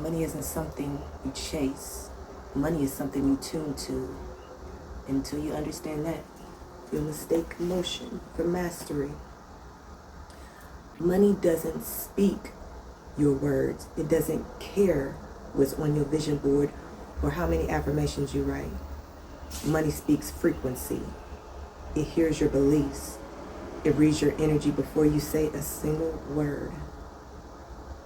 Money isn't something you chase. Money is something you tune to. Until you understand that, you'll mistake emotion for mastery. Money doesn't speak your words. It doesn't care what's on your vision board or how many affirmations you write. Money speaks frequency. It hears your beliefs. It reads your energy before you say a single word.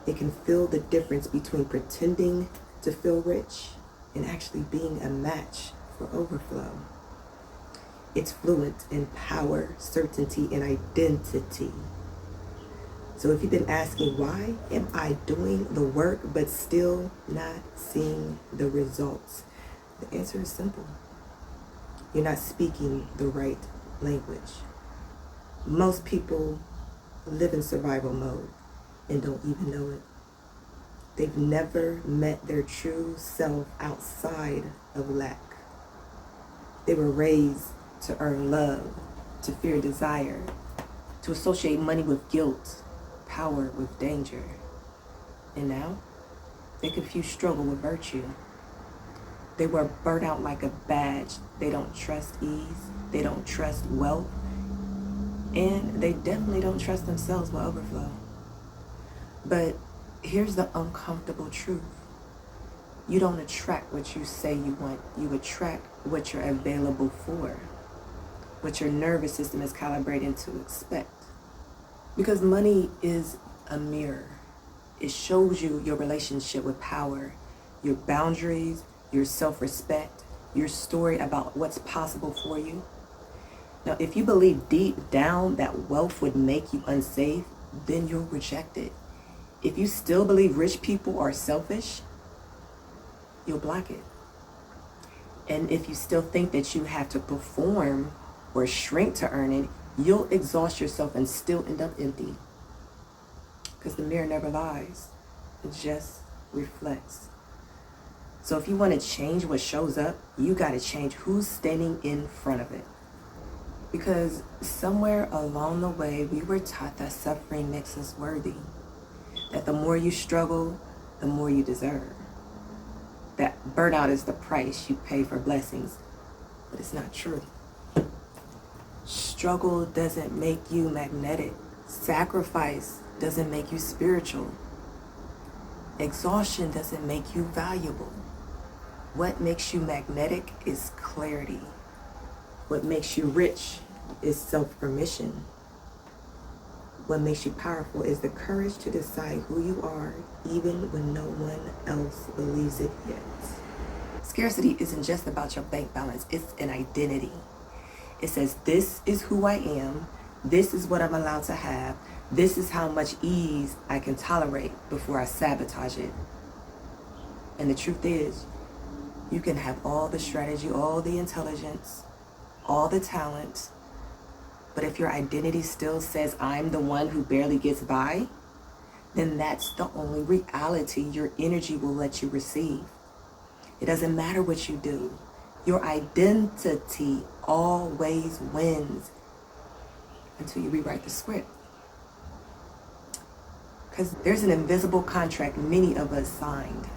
It can feel the difference between pretending to feel rich and actually being a match for overflow. It's fluent in power, certainty, and identity. So if you've been asking, why am I doing the work but still not seeing the results? The answer is simple. You're not speaking the right language. Most people live in survival mode and don't even know it. They've never met their true self outside of lack. They were raised to earn love, to fear desire, to associate money with guilt, power with danger. And now, they confuse struggle with virtue. They wear burnout like a badge. They don't trust ease. They don't trust wealth. And they definitely don't trust themselves with overflow. But here's the uncomfortable truth. You don't attract what you say you want. You attract what you're available for, what your nervous system is calibrated to expect. Because money is a mirror. It shows you your relationship with power, your boundaries, your self-respect, your story about what's possible for you. Now, if you believe deep down that wealth would make you unsafe, then you'll reject it. If you still believe rich people are selfish, you'll block it. And if you still think that you have to perform or shrink to earn it, you'll exhaust yourself and still end up empty. Because the mirror never lies. It just reflects. So if you want to change what shows up, you got to change who's standing in front of it. Because somewhere along the way, we were taught that suffering makes us worthy. That the more you struggle, the more you deserve. That burnout is the price you pay for blessings. But it's not true. Struggle doesn't make you magnetic. Sacrifice doesn't make you spiritual. Exhaustion doesn't make you valuable. What makes you magnetic is clarity. What makes you rich is self-permission. What makes you powerful is the courage to decide who you are, even when no one else believes it yet. Scarcity isn't just about your bank balance, it's an identity. It says, this is who I am, this is what I'm allowed to have, this is how much ease I can tolerate before I sabotage it. And the truth is, you can have all the strategy, all the intelligence, all the talent, but if your identity still says, I'm the one who barely gets by, then that's the only reality your energy will let you receive. It doesn't matter what you do. Your identity always wins until you rewrite the script. Because there's an invisible contract many of us signed.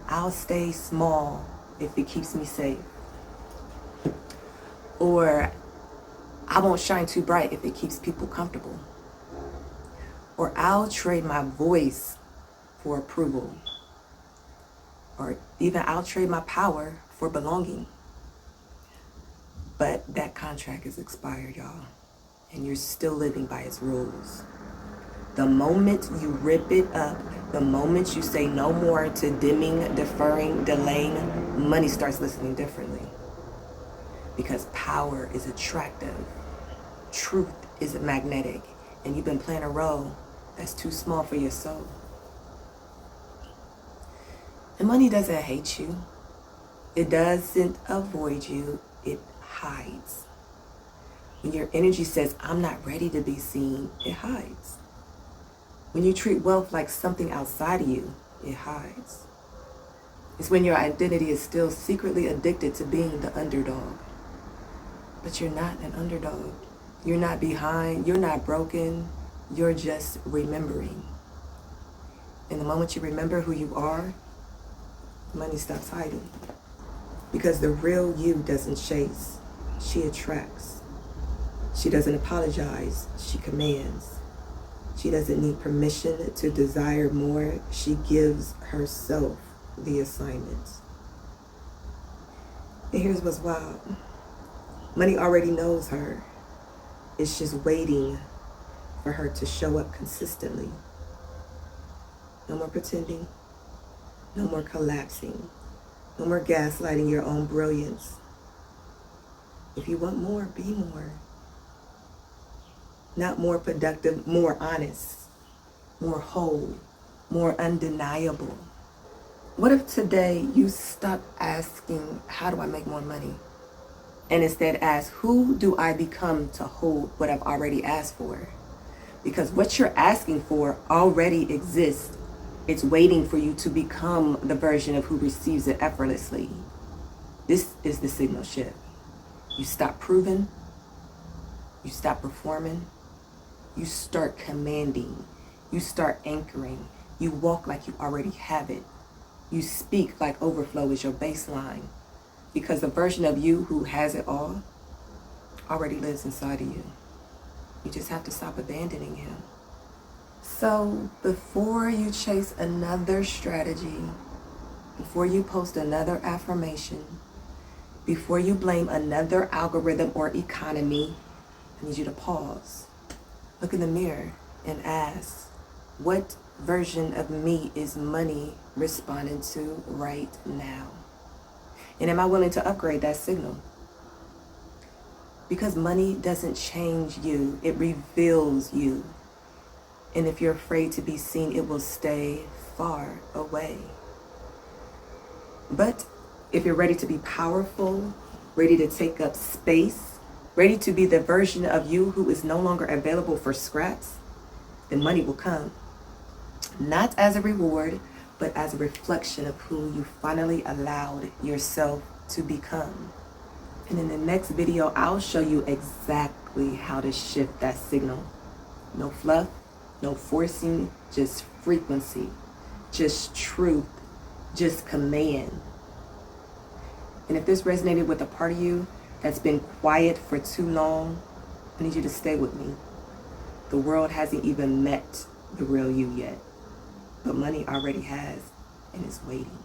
I'll stay small if it keeps me safe. Or I won't shine too bright if it keeps people comfortable. Or I'll trade my voice for approval. Or even I'll trade my power for belonging. But that contract is expired, y'all. And you're still living by its rules. The moment you rip it up, the moment you say no more to dimming, deferring, delaying, money starts listening differently. Because power is attractive. Truth is magnetic. And you've been playing a role that's too small for your soul. And money doesn't hate you. It doesn't avoid you. It hides. When your energy says, I'm not ready to be seen, it hides. When you treat wealth like something outside of you, it hides. It's when your identity is still secretly addicted to being the underdog. But you're not an underdog. You're not behind. You're not broken. You're just remembering. And the moment you remember who you are, money stops hiding. Because the real you doesn't chase, she attracts. She doesn't apologize, she commands. She doesn't need permission to desire more, she gives herself the assignments. And here's what's wild. Money already knows her. It's just waiting for her to show up consistently. No more pretending. No more collapsing. No more gaslighting your own brilliance. If you want more, be more. Not more productive, more honest, more whole, more undeniable. What if today you stop asking, how do I make more money? And instead ask, who do I become to hold what I've already asked for? Because what you're asking for already exists. It's waiting for you to become the version of who receives it effortlessly. This is the signal shift. You stop proving, you stop performing, you start commanding, you start anchoring, you walk like you already have it. You speak like overflow is your baseline, because the version of you who has it all already lives inside of you. You just have to stop abandoning him. So before you chase another strategy, before you post another affirmation, before you blame another algorithm or economy, I need you to pause. Look in the mirror and ask, what version of me is money responding to right now? And am I willing to upgrade that signal? Because money doesn't change you, it reveals you. And if you're afraid to be seen, it will stay far away. But if you're ready to be powerful, ready to take up space, ready to be the version of you who is no longer available for scraps, then money will come. Not as a reward, but as a reflection of who you finally allowed yourself to become. And in the next video, I'll show you exactly how to shift that signal. No fluff, no forcing, just frequency, just truth, just command. And if this resonated with a part of you that's been quiet for too long, I need you to stay with me. The world hasn't even met the real you yet, but money already has and is waiting.